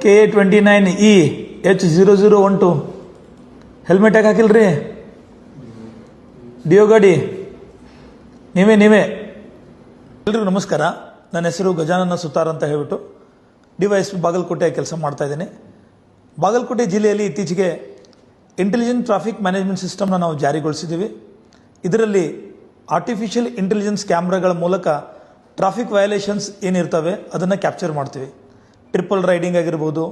KA29EH0012 helmet ಯಾಕೆ ಹಾಕಿಲ್ರಿ? Dio ಗಾಡಿ ನೀವೇ ಎಲ್ರಿಗೂ ನಮಸ್ಕಾರ. ನನ್ನ ಹೆಸರು ಗಜಾನನ ಸುತಾರ್ ಅಂತ ಹೇಳ್ಬಿಟ್ಟು DYSP ಬಾಗಲಕೋಟೆ ಕೆಲಸ ಮಾಡ್ತಾ ಇದ್ದೀನಿ. ಬಾಗಲಕೋಟೆ ಜಿಲ್ಲೆಯಲ್ಲಿ ಇತ್ತೀಚೆಗೆ ಇಂಟೆಲಿಜೆಂಟ್ ಟ್ರಾಫಿಕ್ ಮ್ಯಾನೇಜ್ಮೆಂಟ್ ಸಿಸ್ಟಮ್ನ ನಾವು ಜಾರಿಗೊಳಿಸಿದ್ದೀವಿ. ಇದರಲ್ಲಿ ಆರ್ಟಿಫಿಷಿಯಲ್ ಇಂಟೆಲಿಜೆನ್ಸ್ ಕ್ಯಾಮ್ರಾಗಳ ಮೂಲಕ ಟ್ರಾಫಿಕ್ ವಯಲೇಷನ್ಸ್ ಏನಿರ್ತವೆ ಅದನ್ನು ಕ್ಯಾಪ್ಚರ್ ಮಾಡ್ತೀವಿ. ಟ್ರಿಪಲ್ ರೈಡಿಂಗ್ ಆಗಿರ್ಬೋದು,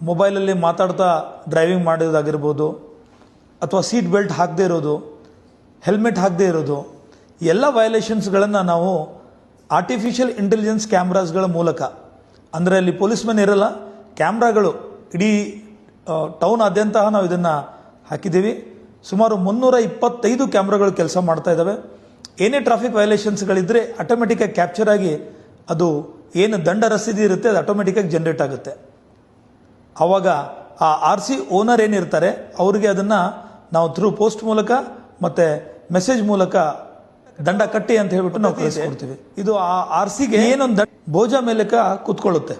ಮೊಬೈಲಲ್ಲಿ ಮಾತಾಡ್ತಾ ಡ್ರೈವಿಂಗ್ ಮಾಡೋದಾಗಿರ್ಬೋದು, ಅಥವಾ ಸೀಟ್ ಬೆಲ್ಟ್ ಹಾಕದೇ ಇರೋದು, ಹೆಲ್ಮೆಟ್ ಹಾಕದೇ ಇರೋದು, ಎಲ್ಲ ವಯಲೇಷನ್ಸ್ಗಳನ್ನು ನಾವು ಆರ್ಟಿಫಿಷಿಯಲ್ ಇಂಟೆಲಿಜೆನ್ಸ್ ಕ್ಯಾಮ್ರಾಸ್ಗಳ ಮೂಲಕ, ಅಂದರೆ ಅಲ್ಲಿ ಪೊಲೀಸ್ಮನ್ ಇರಲ್ಲ, ಕ್ಯಾಮ್ರಾಗಳು ಇಡೀ ಟೌನಾದ್ಯಂತ ನಾವು ಇದನ್ನು ಹಾಕಿದ್ದೀವಿ. ಸುಮಾರು 325 ಕ್ಯಾಮ್ರಾಗಳು ಕೆಲಸ ಮಾಡ್ತಾ ಇದ್ದಾವೆ. ಏನೇ ಟ್ರಾಫಿಕ್ ವಯಲೇಷನ್ಸ್ಗಳಿದ್ದರೆ ಆಟೋಮೆಟಿಕ್ಕಾಗಿ ಕ್ಯಾಪ್ಚರ್ ಆಗಿ ಅದು ಏನು ದಂಡ ರಸೀದಿ ಇರುತ್ತೆ ಅದು ಆಟೋಮೆಟಿಕ್ಕಾಗಿ ಜನ್ರೇಟ್ ಆಗುತ್ತೆ. ಆವಾಗ ಆ RC ಓನರ್ ಏನಿರ್ತಾರೆ ಅವ್ರಿಗೆ ಅದನ್ನು ನಾವು ಥ್ರೂ ಪೋಸ್ಟ್ ಮೂಲಕ ಮತ್ತು ಮೆಸೇಜ್ ಮೂಲಕ ದಂಡ ಕಟ್ಟಿ ಅಂತ ಹೇಳ್ಬಿಟ್ಟು ನಾವು ಕಳಿಸ್ಕೊಡ್ತೀವಿ. ಇದು ಆ RCಗೆ ಏನೊಂದು ಬೋಜ ಮೇಲಕ ಕೂತ್ಕೊಳ್ಳುತ್ತೆ.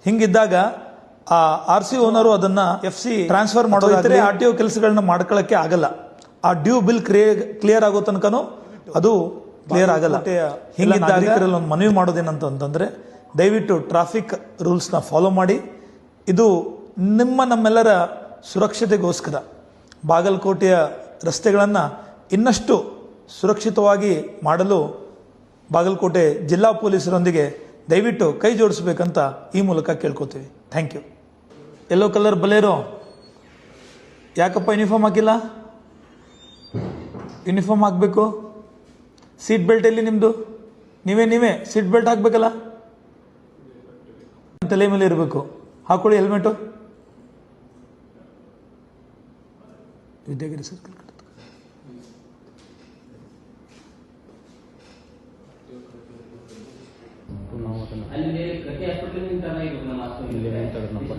ಹಿಂಗಿದ್ದಾಗ ಆ RC ಓನರು ಅದನ್ನು FC ಟ್ರಾನ್ಸ್ಫರ್ ಮಾಡೋದಾದ್ರೆ RTO ಕೆಲಸಗಳನ್ನ ಮಾಡ್ಕೊಳ್ಳೋಕ್ಕೆ ಆಗಲ್ಲ. ಆ ಡ್ಯೂ ಬಿಲ್ ಕ್ಲಿಯರ್ ಆಗೋ ತನಕನೂ ಅದು ಕ್ಲಿಯರ್ ಆಗಲ್ಲ. ಹಿಂಗಿದ್ದಾಗ ಒಂದು ಮನವಿ ಮಾಡೋದೇನಂತಂದ್ರೆ, ದಯವಿಟ್ಟು ಟ್ರಾಫಿಕ್ ರೂಲ್ಸ್ನ ಫಾಲೋ ಮಾಡಿ. ಇದು ನಮ್ಮೆಲ್ಲರ ಸುರಕ್ಷತೆಗೋಸ್ಕರ ಬಾಗಲಕೋಟೆಯ ರಸ್ತೆಗಳನ್ನು ಇನ್ನಷ್ಟು ಸುರಕ್ಷಿತವಾಗಿ ಮಾಡಲು ಬಾಗಲಕೋಟೆ ಜಿಲ್ಲಾ ಪೊಲೀಸರೊಂದಿಗೆ ದಯವಿಟ್ಟು ಕೈ ಜೋಡಿಸ್ಬೇಕಂತ ಈ ಮೂಲಕ ಕೇಳ್ಕೊತೀವಿ. Thank you. Yellow colour Bolero ಯಾಕಪ್ಪ ಯೂನಿಫಾರ್ಮ್ ಹಾಕಿಲ್ಲ? ಯೂನಿಫಾರ್ಮ್ ಹಾಕಬೇಕು. ಸೀಟ್ ಬೆಲ್ಟ್ ಎಲ್ಲಿ ನಿಮ್ಮದು? ನೀವೇ ಸೀಟ್ ಬೆಲ್ಟ್ ಹಾಕಬೇಕಲ್ಲ, ತಲೆ ಮೇಲೆ ಇರಬೇಕು. ಹಾಕೊಳ್ಳಿ ಹೆಲ್ಮೆಟು. ವಿದ್ಯಾಗಿರಿ ಸರ್ಕಲ್ ಅಲ್ಲಿ ಕಟ್ಟಿ ಹಾಸ್ಪಿಟಲ್ ನಿಂತ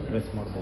ಟ್ರೇಸ್ ಮಾಡ್ಬೋದು.